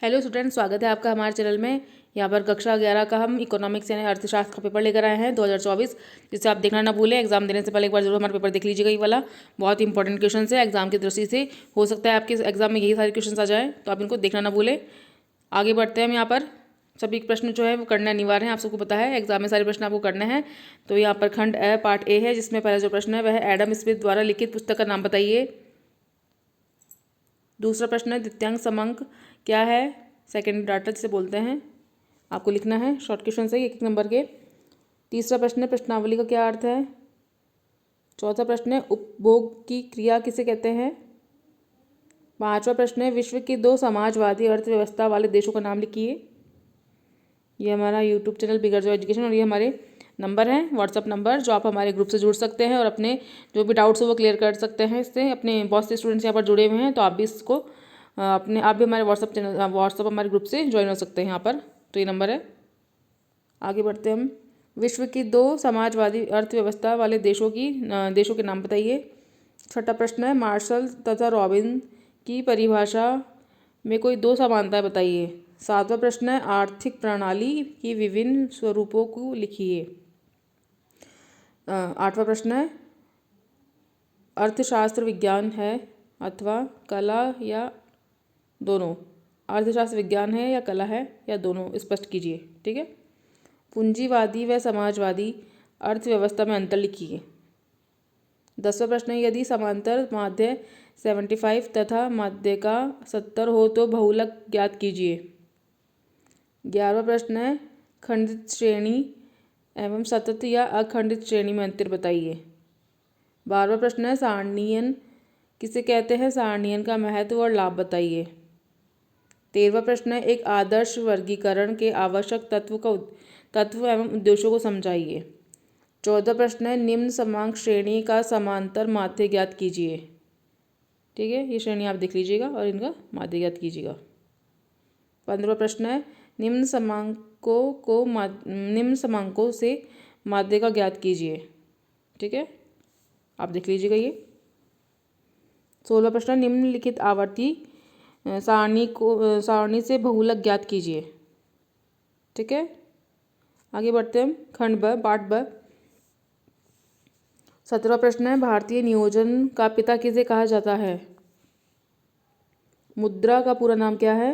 Hello student, स्वागत है आपका हमारे चैनल में। यहाँ पर कक्षा 11 का हम इकोनॉमिक्स यानी अर्थशास्त्र का पेपर लेकर आए हैं 2024, जिसे आप देखना ना भूलें। एग्जाम देने से पहले एक बार जरूर हमारा पेपर देख लीजिएगा। ये वाला बहुत इंपॉर्टेंट क्वेश्चन है एग्जाम की दृष्टि से। हो सकता है आपके एग्जाम में यही सारे क्वेश्चन आ जाए, तो आप इनको देखना ना भूलें। आगे बढ़ते हैं। हम यहाँ पर सभी प्रश्न जो है वो करना अनिवार्य है, आप सबको पता है। एग्जाम में सारे प्रश्न आपको करने हैं। तो यहाँ पर खंड ए पार्ट ए है, जिसमें पहला जो प्रश्न है वह है एडम स्मिथ द्वारा लिखित पुस्तक का नाम बताइए। दूसरा प्रश्न है द्वितीयांक समांक क्या है, सेकेंड डाटा जिसे बोलते हैं, आपको लिखना है। शॉर्ट क्वेश्चन से एक नंबर के। तीसरा प्रश्न है प्रश्नावली का क्या अर्थ है। चौथा प्रश्न है उपभोग की क्रिया किसे कहते हैं। पांचवा प्रश्न है विश्व की 2 समाजवादी अर्थव्यवस्था वाले देशों का नाम लिखिए। ये हमारा यूट्यूब चैनल बिगर जो एजुकेशन, और ये हमारे नंबर हैं, व्हाट्सअप नंबर, जो आप हमारे ग्रुप से जुड़ सकते हैं और अपने जो भी डाउट्स हो वो क्लियर कर सकते हैं। इससे अपने बहुत से स्टूडेंट्स यहाँ पर जुड़े हुए हैं, तो आप भी इसको आप भी हमारे व्हाट्सअप हमारे ग्रुप से ज्वाइन हो सकते हैं यहाँ पर। तो ये नंबर है। आगे बढ़ते हैं हम। विश्व की 2 समाजवादी अर्थव्यवस्था वाले देशों के नाम बताइए। छठा प्रश्न है मार्शल तथा रॉबिन की परिभाषा में कोई 2 समानताएं बताइए। सातवां प्रश्न है आर्थिक प्रणाली की विभिन्न स्वरूपों को लिखिए। आठवां प्रश्न है अर्थशास्त्र विज्ञान है अथवा कला या दोनों। अर्थशास्त्र विज्ञान है या कला है या दोनों, स्पष्ट कीजिए। ठीक है। पूंजीवादी व समाजवादी अर्थव्यवस्था में अंतर लिखिए। 10वां प्रश्न है यदि समांतर माध्य 75 तथा माध्य का 70 हो तो बहुलक ज्ञात कीजिए। 11वां प्रश्न है खंडित श्रेणी एवं सतत या अखंडित श्रेणी में अंतर बताइए। 12वां प्रश्न है सारणीयन किसे कहते हैं, सारणीयन का महत्व और लाभ बताइए। 13वां प्रश्न है एक आदर्श वर्गीकरण के आवश्यक तत्व एवं उद्देश्यों को समझाइए। 14वां प्रश्न है निम्न समांक श्रेणी का समांतर माध्य ज्ञात कीजिए। ठीक है, ये श्रेणी आप देख लीजिएगा और इनका माध्य ज्ञात कीजिएगा। 15वां प्रश्न है निम्न समांकों से माध्य का ज्ञात कीजिए। ठीक है, आप देख लीजिएगा ये। 16वां प्रश्न निम्नलिखित आवर्ती सारणी से बहुलक ज्ञात कीजिए। ठीक है, आगे बढ़ते हैं। खंड ब पार्ट ब। 17वां प्रश्न है भारतीय नियोजन का पिता किसे कहा जाता है। मुद्रा का पूरा नाम क्या है।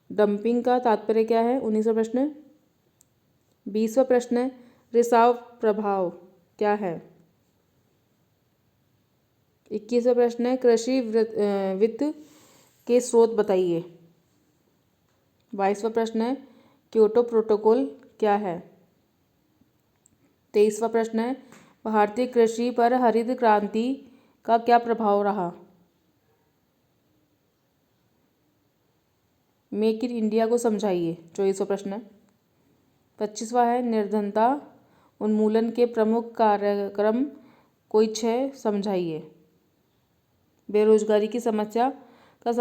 डंपिंग का तात्पर्य क्या है। 19वां प्रश्न। 20वां प्रश्न है रिसाव प्रभाव क्या है। 21वां प्रश्न है कृषि वित्त के स्रोत बताइए। 22वां प्रश्न है क्योटो प्रोटोकॉल क्या है। 23वां प्रश्न है भारतीय कृषि पर हरित क्रांति का क्या प्रभाव रहा। मेक इन इंडिया को समझाइए। 24वां प्रश्न है। 25वां है निर्धनता उन्मूलन के प्रमुख कार्यक्रम कोई 6 समझाइए। बेरोजगारी की समस्या के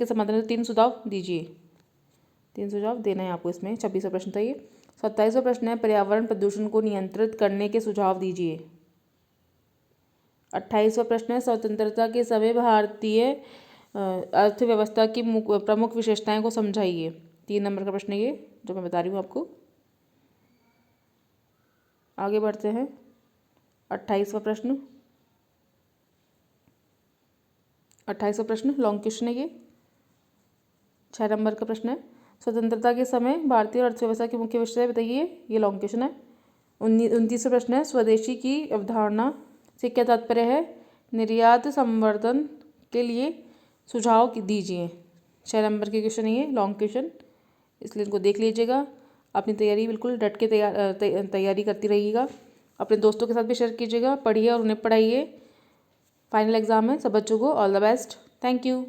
समाधान के 3 सुझाव दीजिए। 3 सुझाव देना है आपको इसमें। 26वां प्रश्न था ये। 27वां प्रश्न है पर्यावरण प्रदूषण को नियंत्रित करने के सुझाव दीजिए। 28वां प्रश्न है स्वतंत्रता के समय भारतीय अर्थव्यवस्था की प्रमुख विशेषताएं को समझाइए। 3 नंबर का प्रश्न है ये जो मैं बता रही हूँ आपको। आगे बढ़ते हैं। 28वां प्रश्न। 28वां प्रश्न लॉन्ग क्वेश्चन है ये। 6 नंबर का प्रश्न है स्वतंत्रता के समय भारतीय अर्थव्यवस्था की मुख्य विशेषताएं बताइए। ये लॉन्ग क्वेश्चन है। 29वां प्रश्न है स्वदेशी की अवधारणा से क्या तात्पर्य है। निर्यात संवर्धन के लिए सुझाव दीजिए। 6 नंबर के क्वेश्चन है ये लॉन्ग क्वेश्चन, इसलिए इनको देख लीजिएगा। अपनी तैयारी बिल्कुल डट के तैयारी करती रहिएगा। अपने दोस्तों के साथ भी शेयर कीजिएगा, पढ़िए और उन्हें पढ़ाइए। फाइनल एग्जाम है सब बच्चों को। All the best. Thank you.